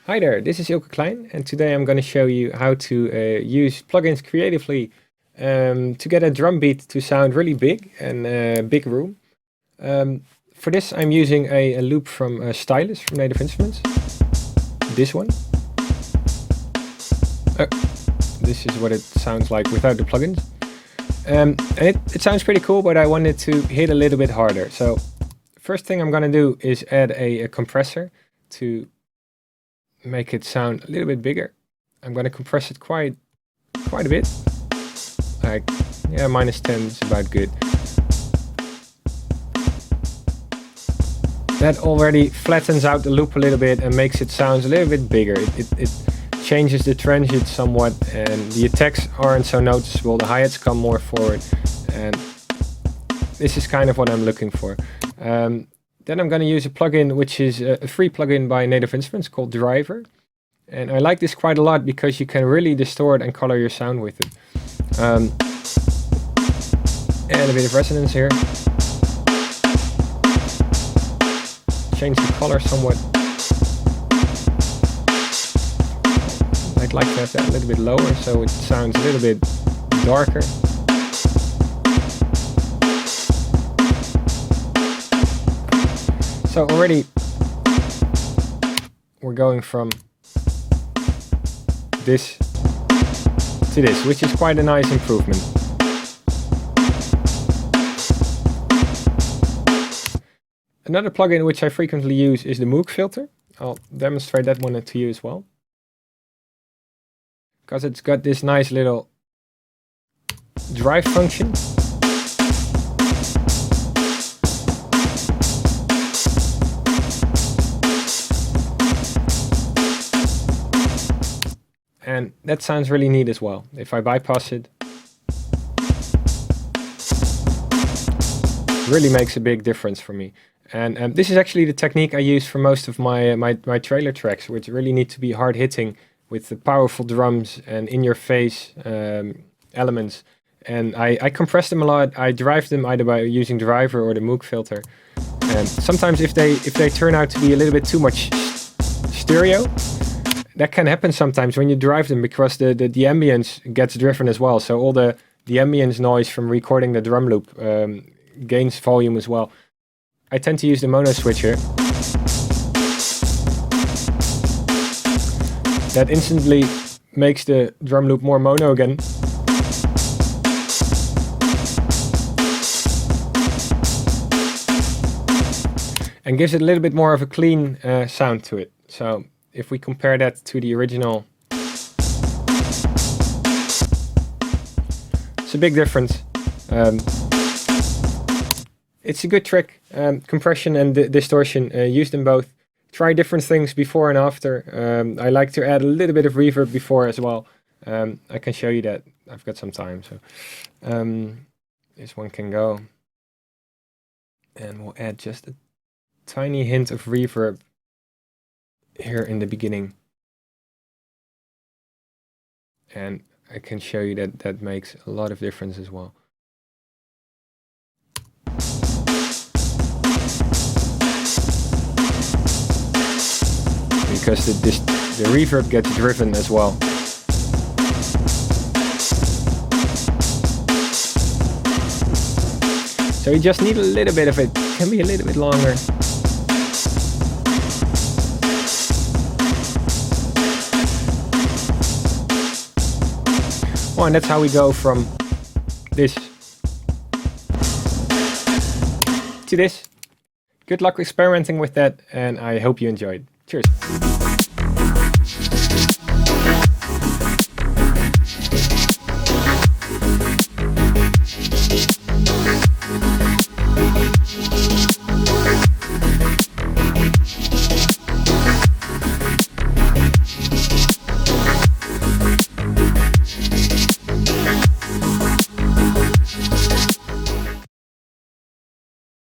Hi there, this is Eelke Kleijn, and today I'm going to show you how to use plugins creatively to get a drum beat to sound really big and big room. For this I'm using a loop from Stylus from Native Instruments. This one. This is what it sounds like without the plugins. And it sounds pretty cool, but I wanted to hit a little bit harder. So first thing I'm going to do is add a compressor to make it sound a little bit bigger. I'm going to compress it quite a bit. Like, yeah, -10 is about good. That already flattens out the loop a little bit and makes it sound a little bit bigger. It changes the transient somewhat, and the attacks aren't so noticeable. The hi-hats come more forward, and this is kind of what I'm looking for. Then I'm going to use a plugin which is a free plugin by Native Instruments called Driver. And I like this quite a lot because you can really distort and color your sound with it. And a bit of resonance here. Change the color somewhat. I'd like to have that a little bit lower so it sounds a little bit darker. So already we're going from this to this, which is quite a nice improvement. Another plugin which I frequently use is the Moog Filter. I'll demonstrate that one to you as well, because it's got this nice little drive function. And that sounds really neat as well. If I bypass it, really makes a big difference for me. And this is actually the technique I use for most of my trailer tracks, which really need to be hard hitting with the powerful drums and in-your-face elements. And I compress them a lot. I drive them either by using Driver or the Moog Filter. And sometimes if they turn out to be a little bit too much stereo, that can happen sometimes when you drive them, because the ambience gets driven as well. So all the ambience noise from recording the drum loop gains volume as well. I tend to use the mono switcher. That instantly makes the drum loop more mono again. And gives it a little bit more of a clean sound to it. So if we compare that to the original, it's a big difference. It's a good trick. Compression and distortion, use them both. Try different things before and after. I like to add a little bit of reverb before as well. I can show you that. I've got some time, so this one can go. And we'll add just a tiny hint of reverb here in the beginning, and I can show you that makes a lot of difference as well. Because the reverb gets driven as well. So you just need a little bit of it. It can be a little bit longer. Oh, and that's how we go from this to this. Good luck experimenting with that, and I hope you enjoyed. Cheers.